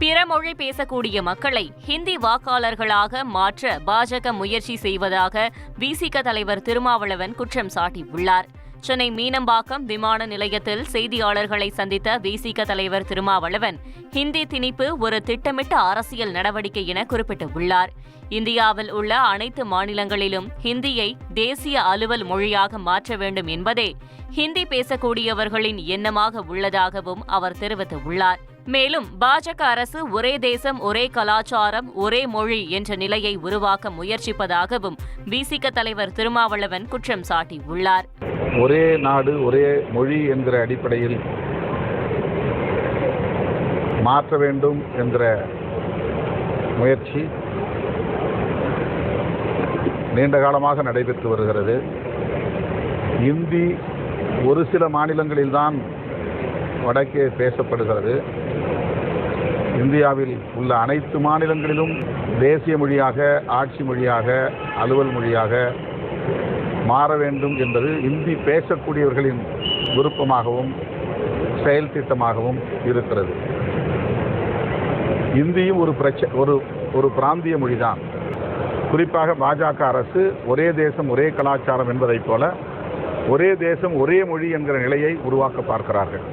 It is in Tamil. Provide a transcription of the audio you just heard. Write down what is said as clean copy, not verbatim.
பிற மொழி பேசக்கூடிய மக்களை ஹிந்தி வாக்காளர்களாக மாற்ற பாஜக முயற்சி செய்வதாக விசிக தலைவர் திருமாவளவன் குற்றம் சாட்டியுள்ளார். சென்னை மீனம்பாக்கம் விமான நிலையத்தில் செய்தியாளர்களை சந்தித்த விசிக தலைவர் திருமாவளவன் ஹிந்தி திணிப்பு ஒரு திட்டமிட்ட அரசியல் நடவடிக்கை என குறிப்பிட்டுள்ளார். இந்தியாவில் உள்ள அனைத்து மாநிலங்களிலும் ஹிந்தியை தேசிய அலுவல் மொழியாக மாற்ற வேண்டும் என்பதே ஹிந்தி பேசக்கூடியவர்களின் எண்ணமாக உள்ளதாகவும் அவர் தெரிவித்துள்ளார். மேலும் பாஜக அரசு ஒரே தேசம் ஒரே கலாச்சாரம் ஒரே மொழி என்ற நிலையை உருவாக்க முயற்சிப்பதாகவும் விசிக தலைவர் திருமாவளவன் குற்றம் சாட்டியுள்ளார். ஒரே நாடு ஒரே மொழி என்கிற அடிப்படையில் மாற்ற வேண்டும் என்கிற முயற்சி நீண்ட காலமாக நடைபெற்று வருகிறது. இந்தி ஒரு சில மாநிலங்களில்தான் வடக்கே பேசப்படுகிறது. இந்தியாவில் உள்ள அனைத்து மாநிலங்களிலும் தேசிய மொழியாக, ஆட்சி மொழியாக, அலுவல் மொழியாக மாற வேண்டும் என்பது இந்தி பேசக்கூடியவர்களின் விருப்பமாகவும் செயல் திட்டமாகவும் இருக்கிறது. இந்தியும் ஒரு பிராந்திய மொழிதான். குறிப்பாக பாஜக அரசு ஒரே தேசம் ஒரே கலாச்சாரம் என்பதைப் போல ஒரே தேசம் ஒரே மொழி என்கிற நிலையை உருவாக்க பார்க்கிறார்கள்.